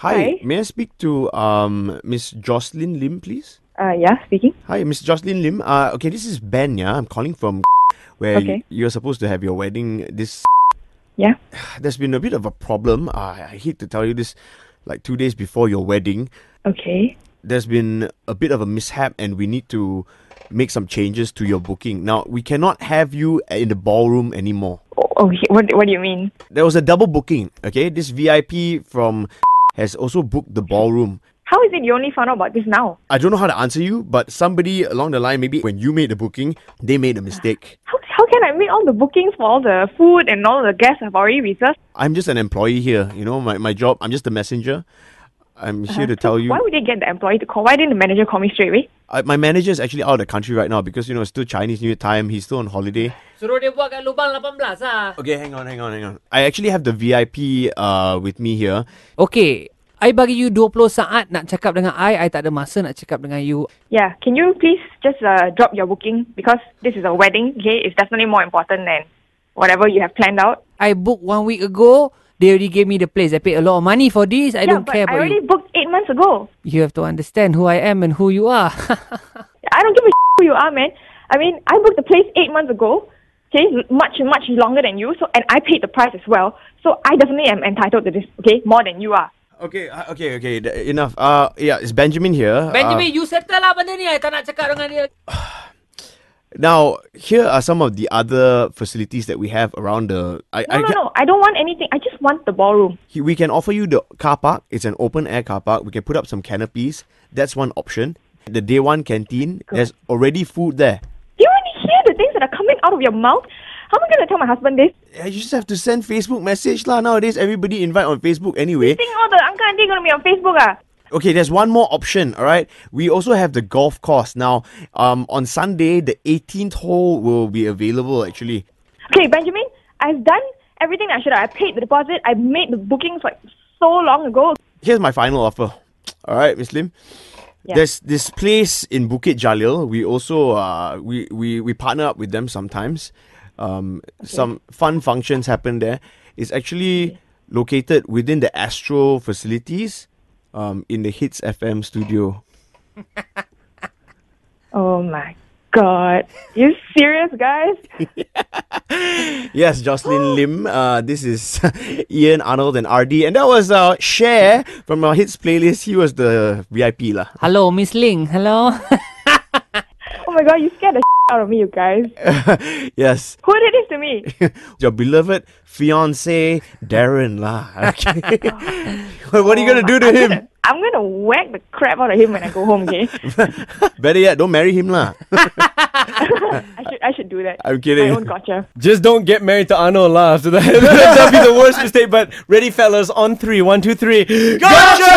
Hi, may I speak to Miss Jocelyn Lim, please? Yeah, speaking. Hi, Miss Jocelyn Lim. Okay, this is Ben. Yeah, I'm calling from where Okay. you're supposed to have your wedding. This Yeah. there's been a bit of a problem. I hate to tell you this, like 2 days before your wedding, Okay. there's been a bit of a mishap, and we need to make some changes to your booking. Now, we cannot have you in the ballroom anymore. Okay. What do you mean? There was a double booking. Okay, this VIP from has also booked the ballroom. How is it you only found out about this now? I don't know how to answer you, but somebody along the line, maybe when you made the booking, they made a mistake. How can I make all the bookings for all the food and all the guests I've already reserved? I'm just an employee here. You know, my job, I'm just a messenger. I'm here to tell you. Why would they get the employee to call? Why didn't the manager call me straight away? My manager is actually out of the country right now because, it's still Chinese New Year time. He's still on holiday. Suruh dia buat kat lubang 18 lah. Okay, hang on. I actually have the VIP with me here. Okay, I bagi you 20 saat nak cakap dengan I tak ada masa nak cakap dengan you. Yeah. Can you please just drop your booking? Because this is a wedding, okay? It's definitely more important than whatever you have planned out. I booked 1 week ago. They already gave me the place. I paid a lot of money for this. I don't care but I about already you. booked 8 months ago. You have to understand who I am and who you are. I don't give a who you are, man. I mean, I booked the place 8 months ago. Okay, much longer than you. So, and I paid the price as well. So I definitely am entitled to this. Okay, more than you are. Okay. Enough. Yeah, it's Benjamin here. Benjamin, you settle lah benda ni. I tak nak cakap dengan dia. Now, here are some of the other facilities that we have around the... No. I don't want anything. I just want the ballroom. We can offer you the car park. It's an open air car park. We can put up some canopies. That's one option. The day one canteen, there's already food there. Do you want to hear the things that are coming out of your mouth? How am I going to tell my husband this? You just have to send Facebook message lah. Nowadays, everybody invite on Facebook anyway. You think all the uncle and auntie going to be on Facebook? Okay, there's one more option, all right? We also have the golf course. Now, on Sunday, the 18th hole will be available, actually. Okay, Benjamin, I've done everything I should have. I paid the deposit. I made the bookings like so long ago. Here's my final offer. All right, Miss Lim? Yeah. There's this place in Bukit Jalil. We also, we partner up with them sometimes. Some fun functions happen there. It's actually located within the Astro facilities. In the Hits FM studio. Oh my God. You serious, guys? Yes, Jocelyn Lim. This is Ian, Arnold, and RD. And that was Cher from our Hits playlist. He was the VIP lah. Hello, Miss Ling. Hello. Oh my God, you scared the out of me, you guys. Yes. Who did this to me? Your beloved fiance, Darren lah. Okay. What are you going to do to him? I'm going to whack the crap out of him when I go home, okay? Better yet, don't marry him lah. I should do that. I'm kidding. My own gotcha. Just don't get married to Arnold lah after that. That'd be the worst mistake. But ready, fellas, on 3. 1, 2, 3. Gotcha!